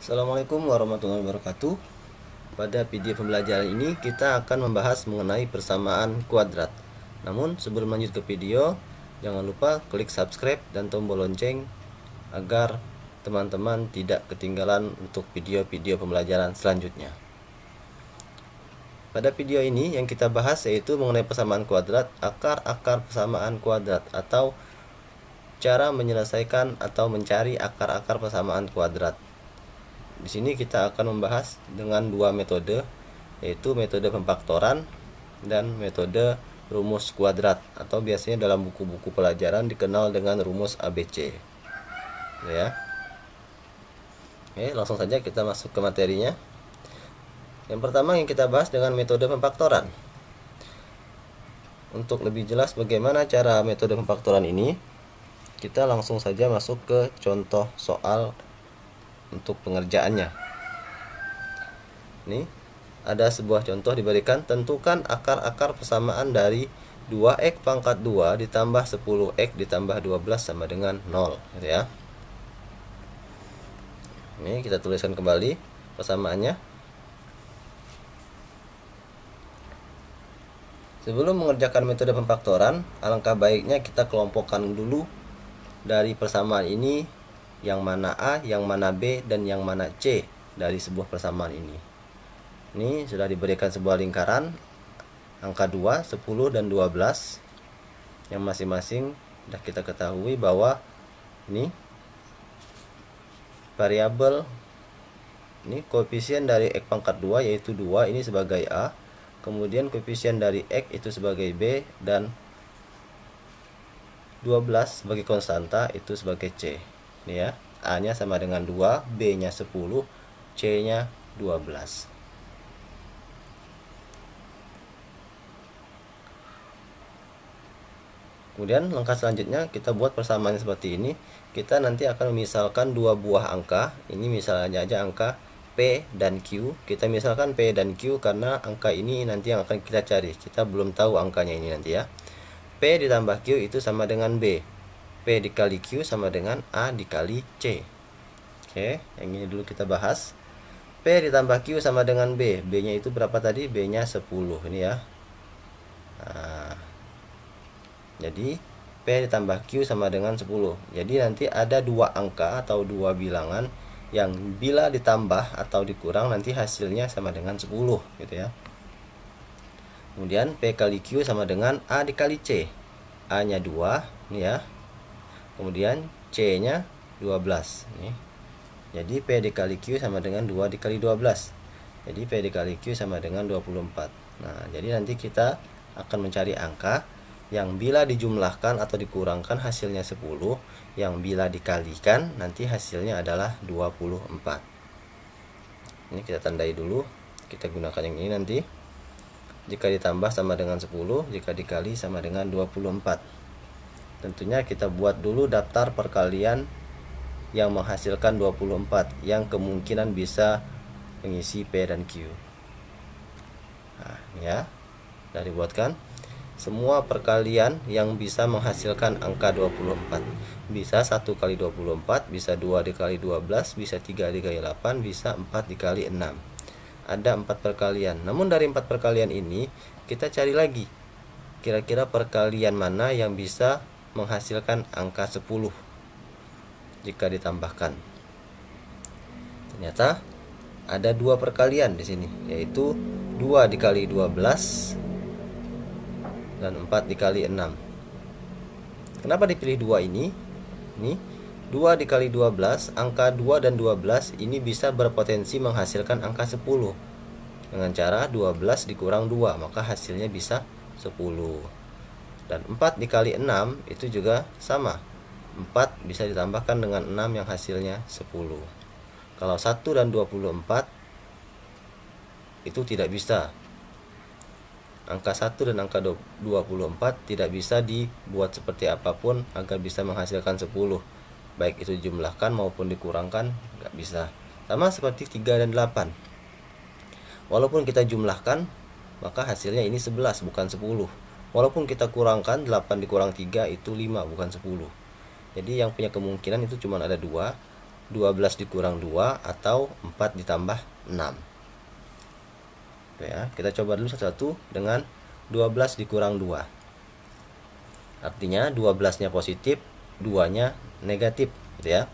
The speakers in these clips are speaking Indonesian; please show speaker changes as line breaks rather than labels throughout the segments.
Assalamualaikum warahmatullahi wabarakatuh. Pada video pembelajaran ini kita akan membahas mengenai persamaan kuadrat. Namun sebelum lanjut ke video, jangan lupa klik subscribe dan tombol lonceng agar teman-teman tidak ketinggalan untuk video-video pembelajaran selanjutnya. Pada video ini yang kita bahas yaitu mengenai persamaan kuadrat, akar-akar persamaan kuadrat, atau cara menyelesaikan atau mencari akar-akar persamaan kuadrat. Di sini kita akan membahas dengan dua metode, yaitu metode pemfaktoran dan metode rumus kuadrat, atau biasanya dalam buku-buku pelajaran dikenal dengan rumus ABC. Ya. Oke, langsung saja kita masuk ke materinya. Yang pertama yang kita bahas dengan metode pemfaktoran. Untuk lebih jelas bagaimana cara metode pemfaktoran ini, kita langsung saja masuk ke contoh soal untuk pengerjaannya. Ini ada sebuah contoh diberikan, tentukan akar-akar persamaan dari 2x pangkat 2 ditambah 10x ditambah 12 sama dengan 0, gitu ya. Ini kita tuliskan kembali persamaannya. Sebelum mengerjakan metode pemfaktoran, alangkah baiknya kita kelompokkan dulu dari persamaan ini yang mana A, yang mana B, dan yang mana C dari sebuah persamaan ini. Ini sudah diberikan sebuah lingkaran angka 2, 10, dan 12 yang masing-masing sudah kita ketahui bahwa ini variabel, ini koefisien dari x pangkat 2 yaitu 2, ini sebagai A, kemudian koefisien dari x itu sebagai B, dan 12 sebagai konstanta itu sebagai C. Ini ya, A nya sama dengan 2, B nya 10, C nya 12. Kemudian langkah selanjutnya kita buat persamaan seperti ini. Kita nanti akan memisalkan dua buah angka. Ini misalnya aja angka P dan Q. Kita misalkan P dan Q karena angka ini nanti yang akan kita cari. Kita belum tahu angkanya ini nanti ya. P ditambah Q itu sama dengan B. P dikali Q sama dengan A dikali C. Oke, yang ini dulu kita bahas. P ditambah Q sama dengan B. B nya itu berapa tadi? B nya 10 ini ya. Nah, jadi P ditambah Q sama dengan 10. Jadi nanti ada dua angka atau dua bilangan yang bila ditambah atau dikurang nanti hasilnya sama dengan 10 gitu ya. Kemudian P kali Q sama dengan A dikali C. A nya 2 ini ya. Kemudian C nya 12 nih. Jadi P dikali Q sama dengan 2 dikali 12. Jadi P dikali Q sama dengan 24. Nah, jadi nanti kita akan mencari angka yang bila dijumlahkan atau dikurangkan hasilnya 10, yang bila dikalikan nanti hasilnya adalah 24. Ini kita tandai dulu. Kita gunakan yang ini nanti. Jika ditambah sama dengan 10, jika dikali sama dengan 24. Tentunya kita buat dulu daftar perkalian yang menghasilkan 24, yang kemungkinan bisa mengisi P dan Q. Nah, ya. Sudah dibuatkan. Semua perkalian yang bisa menghasilkan angka 24. Bisa 1 kali 24, bisa 2 dikali 12, bisa 3 dikali 8, bisa 4 dikali 6. Ada 4 perkalian. Namun dari 4 perkalian ini kita cari lagi kira-kira perkalian mana yang bisa menghasilkan angka 10 jika ditambahkan. Ternyata ada dua perkalian di sini, yaitu 2 dikali 12 dan 4 dikali 6. Kenapa dipilih 2 ini? Ini 2 dikali 12, angka 2 dan 12 ini bisa berpotensi menghasilkan angka 10. Dengan cara 12 dikurang 2, maka hasilnya bisa 10. Dan 4 dikali 6 itu juga sama. 4 bisa ditambahkan dengan 6 yang hasilnya 10. Kalau 1 dan 24 itu tidak bisa. Angka 1 dan angka 24 tidak bisa dibuat seperti apapun agar bisa menghasilkan 10. Baik itu dijumlahkan maupun dikurangkan, nggak bisa. Sama seperti 3 dan 8. Walaupun kita jumlahkan, maka hasilnya ini 11 bukan 10. Walaupun kita kurangkan, 8 dikurang 3 itu 5 bukan 10. Jadi yang punya kemungkinan itu cuma ada 2. 12 dikurang 2 atau 4 ditambah 6. Oke ya, kita coba dulu satu-satu dengan 12 dikurang 2. Artinya 12-nya positif, 2-nya negatif gitu ya.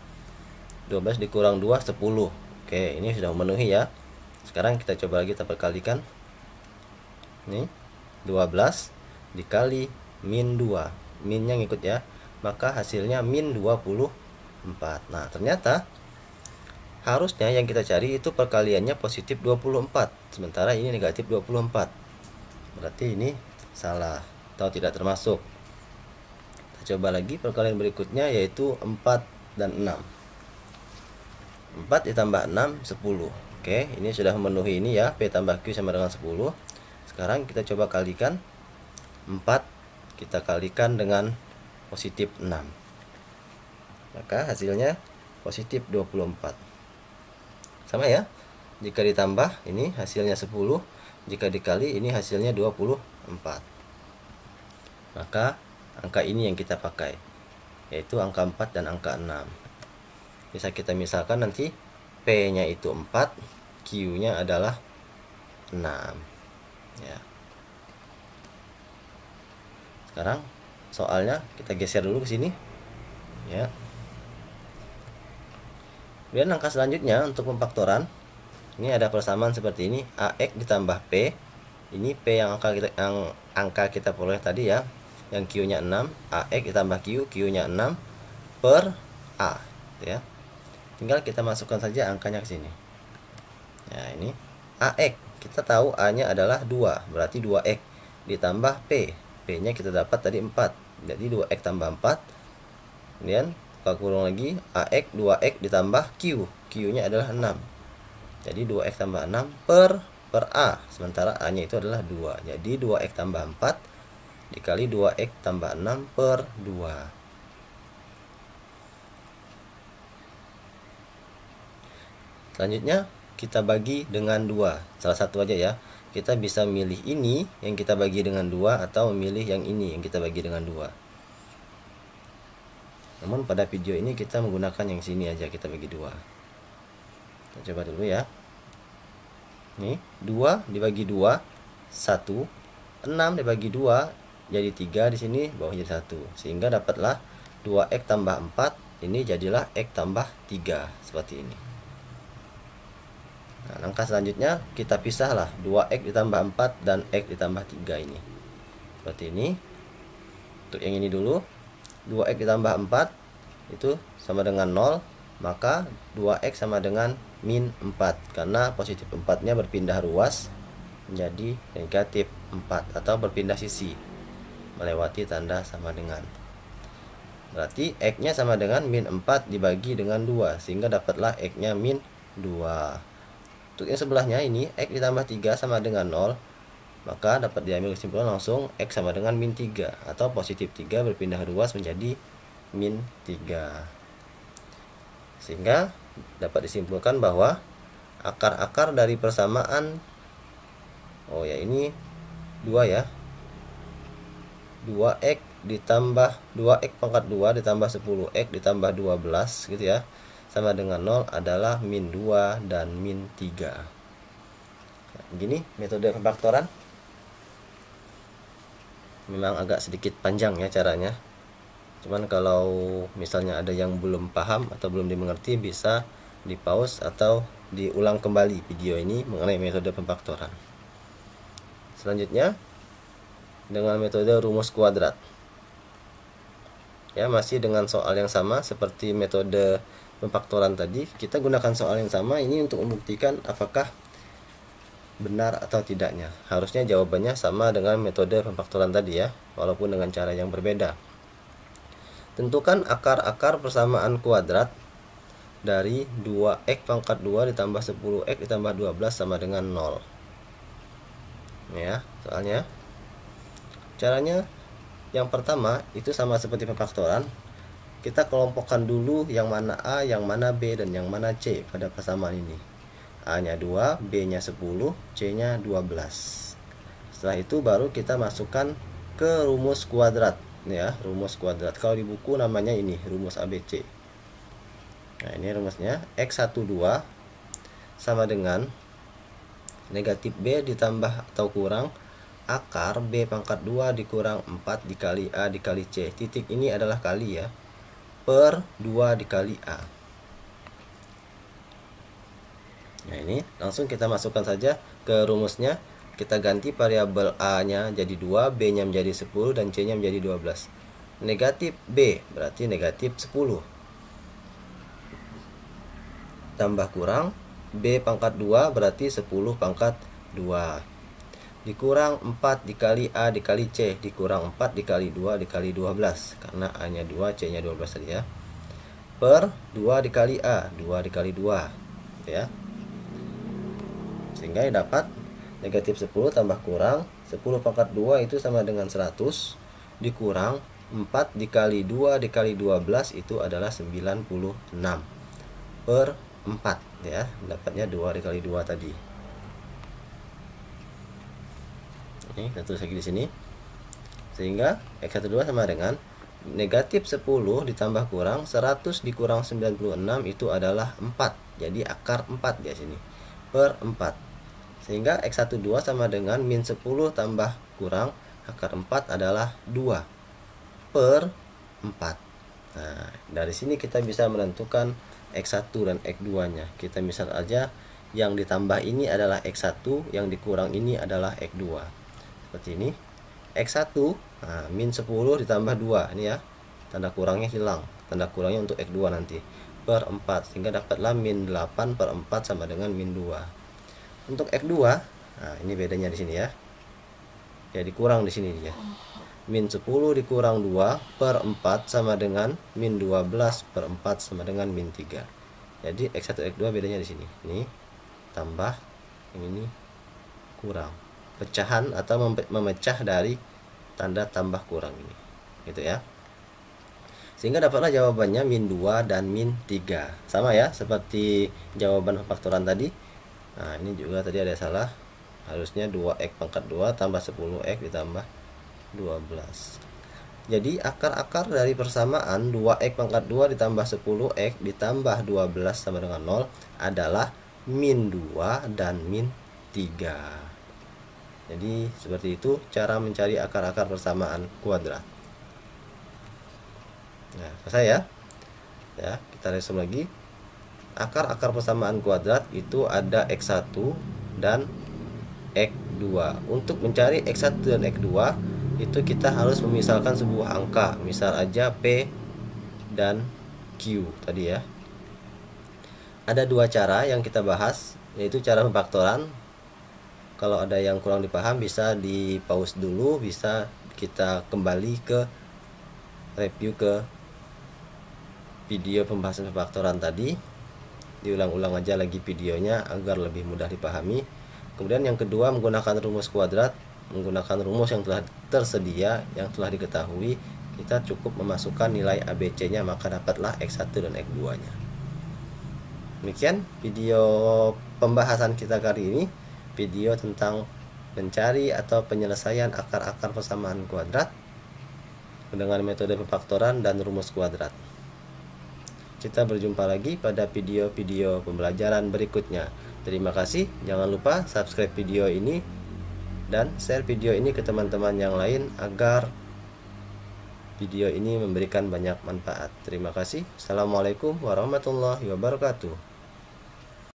12 dikurang 2 10. Oke, ini sudah memenuhi ya. Sekarang kita coba lagi kita perkalikan. Ini 12 dikali min 2. Minnya ngikut ya. Maka hasilnya min 24. Nah, ternyata harusnya yang kita cari itu perkaliannya positif 24. Sementara ini negatif 24. Berarti ini salah atau tidak termasuk. Kita coba lagi perkalian berikutnya, yaitu 4 dan 6. 4 ditambah 6 10. Oke, ini sudah memenuhi ini ya, P tambah Q sama dengan 10. Sekarang kita coba kalikan 4, kita kalikan dengan positif 6. Maka hasilnya positif 24. Sama ya. Jika ditambah ini hasilnya 10, jika dikali ini hasilnya 24. Maka angka ini yang kita pakai, yaitu angka 4 dan angka 6. Bisa kita misalkan nanti P-nya itu 4, Q-nya adalah 6 ya. Sekarang soalnya kita geser dulu ke sini ya. Kemudian angka selanjutnya untuk pemfaktoran, ini ada persamaan seperti ini, AX ditambah P. Ini P yang angka kita peroleh tadi ya, yang Q-nya 6, AX ditambah Q, Q-nya 6 per A ya. Tinggal kita masukkan saja angkanya ke sini. Nah, ini AX, kita tahu A-nya adalah 2, berarti 2X ditambah P. P-nya kita dapat tadi 4. Jadi 2X tambah 4. Kemudian kita kurang lagi AX 2X ditambah Q. Q-nya adalah 6. Jadi 2X tambah 6 per A. Sementara A-nya itu adalah 2. Jadi 2X tambah 4 dikali 2X tambah 6 per 2. Selanjutnya kita bagi dengan 2. Salah satu aja ya. Kita bisa milih ini yang kita bagi dengan 2 atau memilih yang ini yang kita bagi dengan 2. Namun pada video ini kita menggunakan yang sini aja, kita bagi 2. Kita coba dulu ya. Nih, 2 dibagi 2 1, 6 dibagi 2 jadi 3, di sini bawah jadi 1. Sehingga dapatlah 2X tambah 4, ini jadilah X tambah 3 seperti ini. Nah, langkah selanjutnya kita pisahlah 2X ditambah 4 dan X ditambah 3 ini. Seperti ini. Untuk yang ini dulu, 2X ditambah 4 itu sama dengan 0, maka 2X sama dengan min 4. Karena positif 4-nya berpindah ruas menjadi negatif 4 atau berpindah sisi melewati tanda sama dengan. Berarti X-nya sama dengan min 4 dibagi dengan 2, sehingga dapatlah X-nya min 2. Untuk yang sebelahnya ini X ditambah 3 sama dengan 0, maka dapat diambil kesimpulan langsung X sama dengan min 3 atau positif 3 berpindah ruas menjadi min 3. Sehingga dapat disimpulkan bahwa akar-akar dari persamaan, oh ya ini 2 ya, 2X ditambah 2X pangkat 2 ditambah 10X ditambah 12 gitu ya, sama dengan 0 adalah min 2 dan min 3. Nah, begini metode pemfaktoran. Memang agak sedikit panjang ya caranya. Cuman kalau misalnya ada yang belum paham atau belum dimengerti, bisa di pause atau diulang kembali video ini mengenai metode pemfaktoran. Selanjutnya dengan metode rumus kuadrat. Ya, masih dengan soal yang sama seperti metode pemfaktoran tadi, kita gunakan soal yang sama ini untuk membuktikan apakah benar atau tidaknya. Harusnya jawabannya sama dengan metode pemfaktoran tadi ya, walaupun dengan cara yang berbeda. Tentukan akar-akar persamaan kuadrat dari 2X pangkat 2 ditambah 10X ditambah 12 sama dengan 0. Ya, soalnya caranya yang pertama itu sama seperti pemfaktoran. Kita kelompokkan dulu yang mana A, yang mana B, dan yang mana C pada persamaan ini. A-nya 2, B-nya 10, C-nya 12. Setelah itu baru kita masukkan ke rumus kuadrat ya, rumus kuadrat. Kalau di buku namanya ini rumus ABC. Nah, ini rumusnya. X12 sama dengan negatif B ditambah atau kurang akar B pangkat 2 dikurang 4 dikali A dikali C. Titik ini adalah kali ya, per 2 dikali A. Nah, ini langsung kita masukkan saja ke rumusnya. Kita ganti variabel A-nya jadi 2, B-nya menjadi 10, dan C-nya menjadi 12. Negatif B berarti negatif 10. Tambah kurang B pangkat 2 berarti 10 pangkat 2. Dikurang 4 dikali A dikali C. Dikurang 4 dikali 2 dikali 12. Karena A-nya 2, C-nya 12 tadi ya. Per 2 dikali A. 2 dikali 2. Ya. Sehingga dapat negatif 10 tambah kurang 10 pangkat 2 itu sama dengan 100 dikurang 4 dikali 2 dikali 12 itu adalah 96 per 4 ya. Dapatnya 2 dikali 2 tadi. Ini kita tulis lagi di sini. Sehingga X12 sama dengan negatif 10 ditambah kurang 100 dikurang 96 itu adalah 4. Jadi akar 4 di sini per 4. Sehingga X12 sama dengan min 10 tambah kurang akar 4 adalah 2 per 4. Nah, dari sini kita bisa menentukan X1 dan X2 nya. Kita misal aja yang ditambah ini adalah X1, yang dikurang ini adalah X2. Seperti ini. X1 nah, min 10 ditambah 2 ini ya. Tanda kurangnya hilang. Tanda kurangnya untuk X2 nanti per 4, sehingga dapatlah min 8 per 4 sama dengan min 2. Untuk X2, nah ini bedanya di sini ya. Ya dikurang di sini dia. Min 10 dikurang 2 per 4 sama dengan min 12 per 4 sama dengan min 3. Jadi X1 X2 bedanya di sini. Ini tambah, ini kurang. Pecahan atau memecah dari tanda tambah kurang ini. Gitu ya. Sehingga dapatlah jawabannya min 2 dan min 3. Sama ya seperti jawaban faktoran tadi. Nah, ini juga tadi ada salah. Harusnya 2x pangkat 2 tambah 10x ditambah 12. Jadi akar-akar dari persamaan 2x pangkat 2 ditambah 10x ditambah 12 sama dengan 0 adalah min 2 dan min 3. Jadi seperti itu cara mencari akar-akar persamaan kuadrat. Nah, selesai ya. Ya, kita resume lagi. Akar-akar persamaan kuadrat itu ada X1 dan X2. Untuk mencari X1 dan X2 itu kita harus memisalkan sebuah angka. Misal aja P dan Q tadi ya. Ada dua cara yang kita bahas, yaitu cara pemfaktoran. Kalau ada yang kurang dipaham bisa di pause dulu, bisa kita kembali ke review ke video pembahasan pemfaktoran tadi. Diulang-ulang aja lagi videonya agar lebih mudah dipahami. Kemudian yang kedua, menggunakan rumus kuadrat, menggunakan rumus yang telah tersedia, yang telah diketahui. Kita cukup memasukkan nilai ABC nya, maka dapatlah X1 dan X2 nya. Demikian video pembahasan kita kali ini, video tentang mencari atau penyelesaian akar-akar persamaan kuadrat dengan metode pemfaktoran dan rumus kuadrat. Kita berjumpa lagi pada video-video pembelajaran berikutnya. Terima kasih. Jangan lupa subscribe video ini dan share video ini ke teman-teman yang lain agar video ini memberikan banyak manfaat. Terima kasih. Assalamualaikum warahmatullahi wabarakatuh.